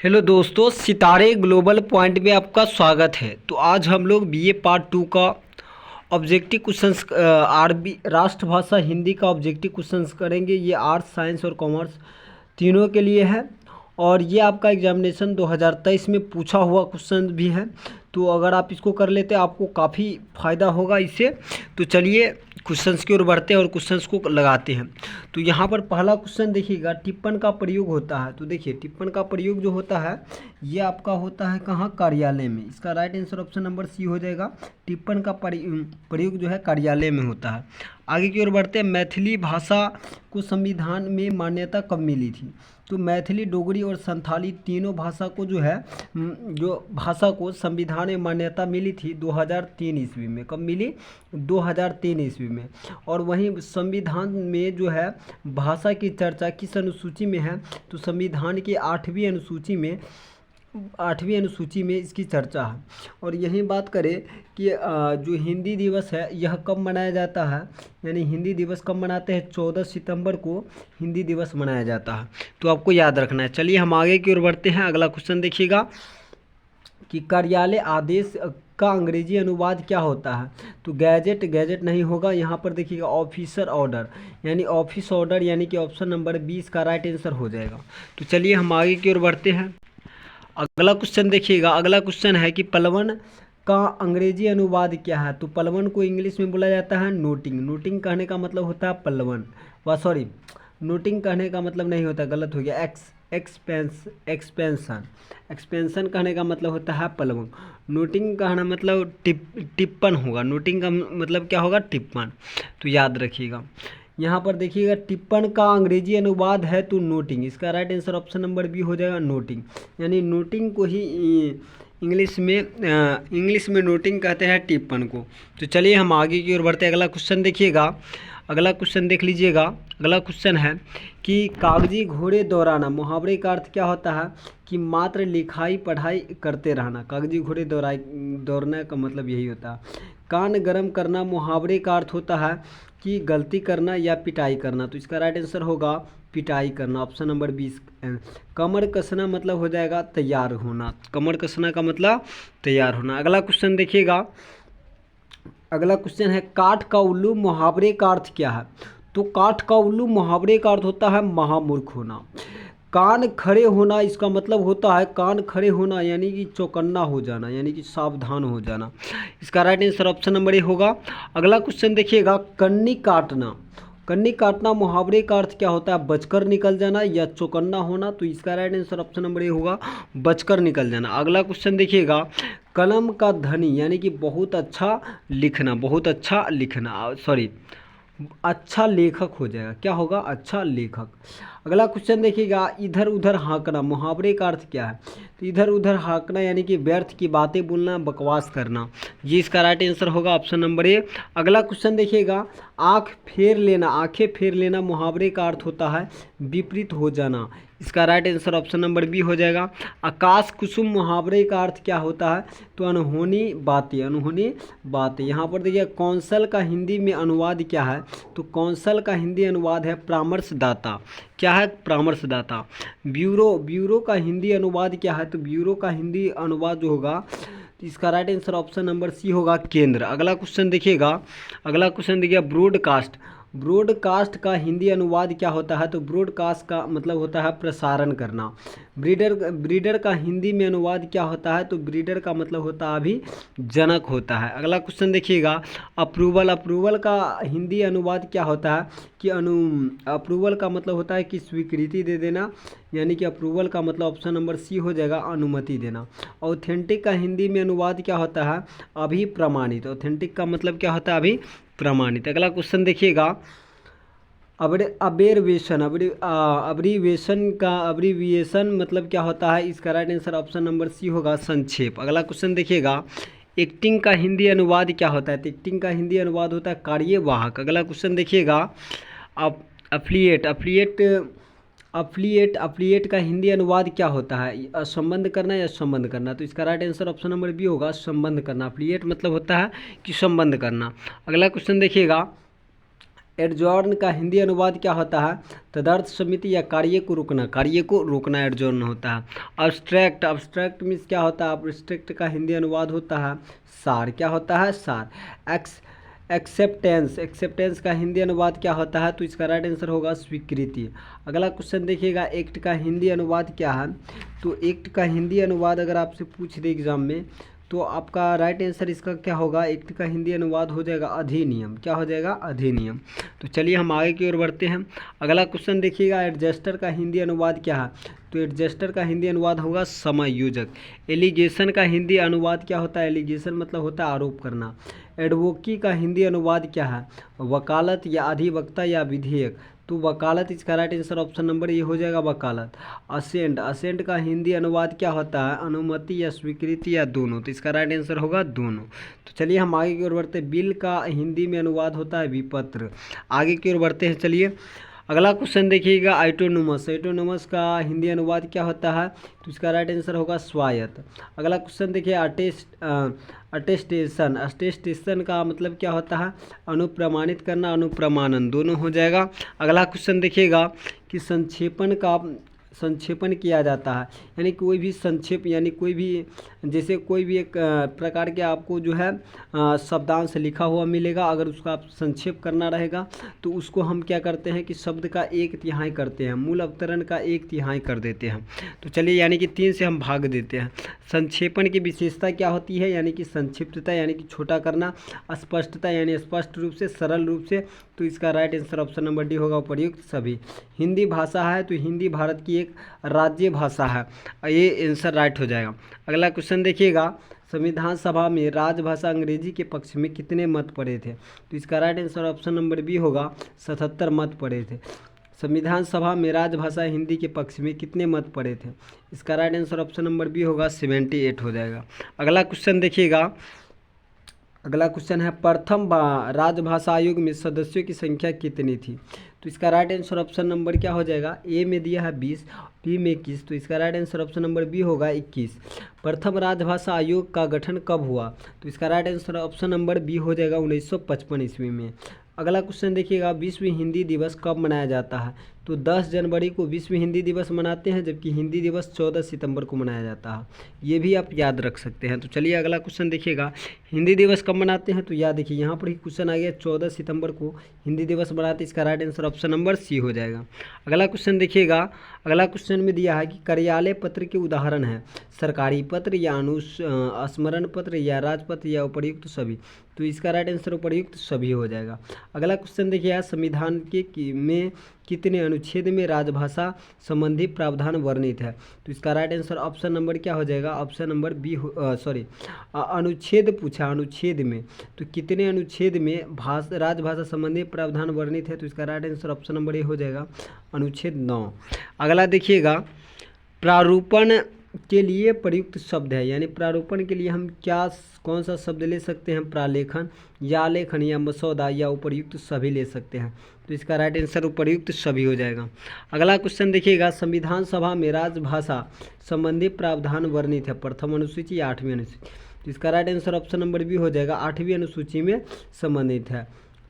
Hello दोस्तों, सितारे global point में आपका स्वागत है। तो आज हम लोग बीए पार्ट 2 का ऑब्जेक्टिव क्वेश्चंस आरबी राष्ट्रभाषा हिंदी का ऑब्जेक्टिव क्वेश्चंस करेंगे। ये आर्ट्स, साइंस और कॉमर्स तीनों के लिए है और ये आपका एग्जामिनेशन 2023 में पूछा हुआ क्वेश्चन भी है। तो अगर आप इसको कर लेते आपको काफ़ी फ़ायदा होगा इससे। तो चलिए क्वेश्चंस की ओर बढ़ते हैं और क्वेश्चंस को लगाते हैं। तो यहाँ पर पहला क्वेश्चन देखिएगा, टिप्पण का प्रयोग होता है। तो देखिए टिप्पण का प्रयोग जो होता है ये आपका होता है कहाँ, कार्यालय में। इसका right answer option number C हो जाएगा। टिप्पण का प्रयोग जो है कार्यालय में होता है। आगे की ओर बढ़ते हैं, मैथिली भाषा को संविधान में मान्यता कब मिली थी। तो मैथिली, डोगरी और संथाली तीनों भाषा को जो है जो भाषा को संविधान में मान्यता मिली थी 2003 ईस्वी में। कब मिली? 2003 ईस्वी में। और वहीं संविधान में जो है भाषा की चर्चा किस अनुसूची में है। तो संविधान की 8वीं अनुसूची में इसकी चर्चा है। और यही बात करें कि जो हिंदी दिवस है यह कब मनाया जाता है, यानी हिंदी दिवस कब मनाते हैं, 14 सितंबर को हिंदी दिवस मनाया जाता है। तो आपको याद रखना है। चलिए हम आगे की ओर बढ़ते हैं। अगला क्वेश्चन देखिएगा कि कार्यालय आदेश का अंग्रेजी अनुवाद क्या होता है। तो गैजेट, गैजेट नहीं होगा। यहाँ पर देखिएगा ऑफिसर ऑर्डर, यानी ऑफिस ऑर्डर, यानी कि ऑप्शन नंबर 20 का राइट आंसर हो जाएगा। तो चलिए हम आगे की ओर बढ़ते हैं। अगला क्वेश्चन देखिएगा। अगला क्वेश्चन है कि पलवन का अंग्रेजी अनुवाद क्या है। तो पलवन को इंग्लिश में बोला जाता है नोटिंग। नोटिंग कहने का मतलब होता है पलवन, सॉरी, नोटिंग कहने का मतलब नहीं होता, गलत हो गया। एक्सपेंशन, एक्सपेंशन कहने का मतलब होता है पलवन। नोटिंग कहना मतलब टिप्पण होगा। नोटिंग का मतलब क्या होगा, टिप्पण। तो याद रखिएगा। यहाँ पर देखिएगा टिप्पण का अंग्रेजी अनुवाद है तो नोटिंग। इसका right answer option number B हो जाएगा, नोटिंग। यानी नोटिंग को ही इंग्लिश में नोटिंग कहते हैं टिप्पण को। तो चलिए हम आगे की ओर बढ़ते हैं। अगला क्वेश्चन देखिएगा। अगला क्वेश्चन देख लीजिएगा। अगला क्वेश्चन है कि कागजी घोड़े दौड़ाना, मुहावरे का अर्थ क्या होता है कि मात्र लिखाई पढ़ाई करते रहना। कागजी घोड़े दौड़ने का मतलब यही होता है। कान गरम करना, मुहावरे का अर्थ होता है कि गलती करना या पिटाई करना। तो इसका राइट आंसर होगा पिटाई करना, ऑप्शन नंबर 20। कमर कसना मतलब हो जाएगा तैयार होना। कमर कसना का मतलब तैयार होना। अगला क्वेश्चन देखिएगा। अगला क्वेश्चन है काठ का उल्लू मुहावरे का अर्थ क्या है। तो काठ का उल्लू मुहावरे का अर्थ होता है महामूर्ख होना। कान खड़े होना, इसका मतलब होता है कान खड़े होना यानी कि चौकन्ना हो जाना, यानी कि सावधान हो जाना। इसका right answer option number A होगा। अगला क्वेश्चन देखिएगा, कन्नी काटना। कन्नी काटना मुहावरे का अर्थ क्या होता है, बचकर निकल जाना या चौकन्ना होना। तो इसका right answer option number A होगा, बचकर निकल जाना। अगला क्वेश्चन देखिएगा, कलम का धनी यानी कि बहुत अच्छा लिखना, बहुत अच्छा लिखना, सॉरी, अच्छा लेखक हो जाएगा। क्या होगा, अच्छा लेखक। अगला क्वेश्चन देखिएगा, इधर उधर हाँकना, मुहावरे का अर्थ क्या है। तो इधर उधर हाँकना यानी कि व्यर्थ की बातें बोलना, बकवास करना। ये इसका राइट आंसर होगा, ऑप्शन नंबर ए। अगला क्वेश्चन देखिएगा, आँख फेर लेना, आंखें फेर लेना मुहावरे का अर्थ होता है विपरीत हो जाना। इसका right answer option number B हो जाएगा। आकाश कुसुम मुहावरे का अर्थ क्या होता है। तो अनहोनी बातें, अनहोनी बातें। यहाँ पर देखिए कौंसल का हिंदी में अनुवाद क्या है। तो कौंसल का हिंदी अनुवाद है परामर्शदाता। क्या है, परामर्शदाता। ब्यूरो, ब्यूरो का हिंदी अनुवाद क्या है। तो ब्यूरो का हिंदी अनुवाद जो होगा, तो इसका right answer option number C होगा, केंद्र। अगला क्वेश्चन देखिएगा। अगला क्वेश्चन देखिए, ब्रॉडकास्ट। ब्रॉडकास्ट का हिंदी अनुवाद क्या होता है। तो ब्रॉडकास्ट का मतलब होता है प्रसारण करना। ब्रीडर का हिंदी में अनुवाद क्या होता है। तो ब्रीडर का मतलब होता है अभी जनक होता है। अगला क्वेश्चन देखिएगा, अप्रूवल। अप्रूवल का हिंदी अनुवाद क्या होता है कि अप्रूवल का मतलब होता है कि स्वीकृति दे देना, यानी कि अप्रूवल का मतलब ऑप्शन नंबर सी हो जाएगा, अनुमति देना। ऑथेंटिक का हिंदी में अनुवाद क्या होता है, अभी प्रमाणित। ऑथेंटिक का मतलब क्या होता है, अभी प्रमाणित। अगला क्वेश्चन देखिएगा, अब्रेविएशन। अब्रीविएशन मतलब क्या होता है। इसका right answer option number C होगा, संक्षेप। अगला क्वेश्चन देखिएगा, एक्टिंग का हिंदी अनुवाद क्या होता है। तो एक्टिंग का हिंदी अनुवाद होता है कार्यवाहक। अगला क्वेश्चन देखिएगा, अफिलिएट। अफिलिएट का हिंदी अनुवाद क्या होता है, संबंध करना या संबंध करना। तो इसका right answer option number B होगा, संबंध करना। अफिलिएट मतलब होता है कि संबंध करना। अगला क्वेश्चन देखिएगा, एडजॉर्न का हिंदी अनुवाद क्या होता है? तदर्थ समिति या कार्य को रोकना, कार्य को रोकना एडजॉर्न होता है। अब्स्ट्रैक्ट, अब्स्ट्रैक्ट मीन्स क्या होता है? अब्स्ट्रैक्ट का हिंदी अनुवाद होता है सार, क्या होता है? सार। एक्सेप्टेंस, एक्सेप्टेंस का हिंदी अनुवाद क्या होता है? तो इसका राइट आंसर होगा स्वीकृति। अगला क्वेश्चन देखिएगा, एक्ट का हिंदी अनुवाद क्या है? तो एक्ट का हिंदी अनुवाद अगर आपसे पूछ दे एग्जाम में तो आपका राइट आंसर इसका क्या होगा? एक्ट का हिंदी अनुवाद हो जाएगा अधिनियम, क्या हो जाएगा? अधिनियम। तो चलिए हम आगे की ओर बढ़ते हैं। अगला क्वेश्चन देखिएगा, एडजस्टर का हिंदी अनुवाद क्या है? तो एडजस्टर का हिंदी अनुवाद होगा समायोजक। एलिगेशन का हिंदी अनुवाद क्या होता है? एलिगेशन मतलब होता है आरोप करना। एडवोकी का हिंदी अनुवाद क्या है? वकालत या अधिवक्ता या विधेयक। तो वकालत इसका राइट आंसर ऑप्शन नंबर ये हो जाएगा वकालत। असेंट, असेंट का हिंदी अनुवाद क्या होता है? अनुमति या स्वीकृति या दोनों। तो इसका राइट आंसर होगा दोनों। तो चलिए हम आगे की ओर बढ़ते हैं। बिल का हिंदी में अनुवाद होता है विपत्र। आगे की ओर बढ़ते हैं। चलिए अगला क्वेश्चन देखिएगा, ऑटोनोमस, ऑटोनोमस का हिंदी अनुवाद क्या होता है? तो इसका राइट आंसर होगा स्वायत्त। अगला क्वेश्चन देखिए, अटेस्टेशन, अटेस्टेशन का मतलब क्या होता है? अनुप्रमाणित करना, अनुप्रमाणन, दोनों हो जाएगा। अगला क्वेश्चन देखिएगा कि संक्षेपण का संक्षेपण किया जाता है, यानी कोई भी संक्षेप, यानी कोई भी जैसे कोई भी एक प्रकार के आपको जो है शब्दांश लिखा हुआ मिलेगा, अगर उसका आप संक्षेप करना रहेगा तो उसको हम क्या करते हैं कि शब्द का 1/3 करते हैं, मूल अवतरण का 1/3 कर देते हैं। तो चलिए यानी कि 3 से हम भाग देते हैं। संक्षेपण की विशेषता क्या होती है? यानी कि संक्षिप्तता, यानी कि छोटा करना। स्पष्टता यानी स्पष्ट रूप से, सरल रूप से। तो इसका right answer option number D होगा उपर्युक्त सभी। हिंदी भाषा है तो हिंदी भारत की एक राज्य भाषा है, ये आंसर राइट हो जाएगा। अगला क्वेश्चन देखिएगा, संविधान सभा में राजभाषा अंग्रेजी के पक्ष में कितने मत पड़े थे? तो इसका right answer option number B होगा 77 मत पड़े थे। संविधान सभा में राजभाषा हिंदी के पक्ष में कितने मत पड़े थे? इसका right answer option number B होगा 78 हो जाएगा। अगला क्वेश्चन देखिएगा, अगला क्वेश्चन है, प्रथम राजभाषा आयोग में सदस्यों की संख्या कितनी थी? तो इसका राइट आंसर ऑप्शन नंबर क्या हो जाएगा? ए में दिया है 20, बी में 21, तो इसका right answer option number B होगा 21। प्रथम राजभाषा आयोग का गठन कब हुआ? तो इसका right answer option number B हो जाएगा 1955 ईस्वी में। अगला क्वेश्चन देखिएगा, विश्व हिंदी दिवस कब मनाया जाता है? तो 10 जनवरी को विश्व हिंदी दिवस मनाते हैं, जबकि हिंदी दिवस 14 सितंबर को मनाया जाता है, ये भी आप याद रख सकते हैं। तो चलिए अगला क्वेश्चन देखिएगा, हिंदी दिवस कब मनाते हैं? तो याद देखिए यहाँ पर ही क्वेश्चन आ गया, 14 सितंबर को हिंदी दिवस मनाते हैं, इसका right answer option number C हो जाएगा। अगला क्वेश्चन देखिएगा, अगला क्वेश्चन में दिया है कि कार्यालय पत्र के उदाहरण है सरकारी पत्र या स्मरण पत्र या राजपत्र या उपर्युक्त सभी। तो इसका राइट आंसर उपर्युक्त सभी हो जाएगा। अगला क्वेश्चन देखिए, संविधान के में कितने अनुच्छेद में राजभाषा संबंधी प्रावधान वर्णित है? तो इसका राइट आंसर ऑप्शन नंबर क्या हो जाएगा? ऑप्शन नंबर बी अनुच्छेद पूछा, अनुच्छेद में, तो कितने अनुच्छेद में राजभाषा संबंधी प्रावधान वर्णित है? तो इसका right answer option number A हो जाएगा अनुच्छेद 9। अगला देखिएगा, प्रारूपण के लिए प्रयुक्त शब्द है, यानी प्रारूपण के लिए हम कौन सा शब्द ले सकते हैं? प्रालेखन या आलेखन या मसौदा या उपर्युक्त सभी ले सकते हैं। तो इसका राइट आंसर उपर्युक्त सभी हो जाएगा। अगला क्वेश्चन देखिएगा, संविधान सभा में राजभाषा संबंधी प्रावधान वर्णित है, प्रथम अनुसूची या 8वीं अनुसूची? तो इसका right answer option number B हो जाएगा 8वीं अनुसूची में संबंधित है।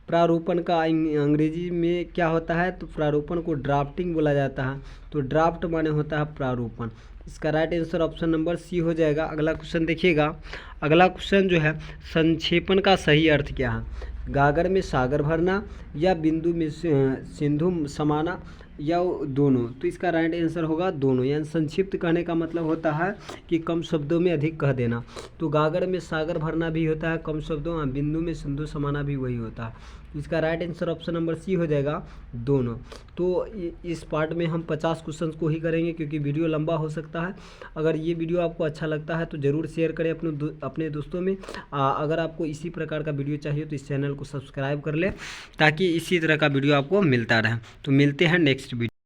प्रारूपण का अंग्रेजी में क्या होता है? तो प्रारूपण को ड्राफ्टिंग बोला जाता है, तो ड्राफ्ट माने होता है प्रारूपण। इसका right answer option number C हो जाएगा। अगला क्वेश्चन देखिएगा, अगला क्वेश्चन जो है, संक्षेपण का सही अर्थ क्या है? गागर में सागर भरना या बिंदु में सिंधु समाना या दोनों? तो इसका राइट आंसर होगा दोनों, यानी संक्षिप्त कहने का मतलब होता है कि कम शब्दों में अधिक कह देना। तो गागर में सागर भरना भी होता है कम शब्दों, बिंदु में सिंधु समाना भी वही होता है। इसका right answer option number C हो जाएगा दोनों। तो इस पार्ट में हम 50 क्वेश्चन को ही करेंगे, क्योंकि वीडियो लंबा हो सकता है। अगर ये वीडियो आपको अच्छा लगता है तो ज़रूर शेयर करें अपने दोस्तों में। अगर आपको इसी प्रकार का वीडियो चाहिए तो इस चैनल को सब्सक्राइब कर लें, ताकि इसी तरह का वीडियो आपको मिलता रहे। तो मिलते हैं नेक्स्ट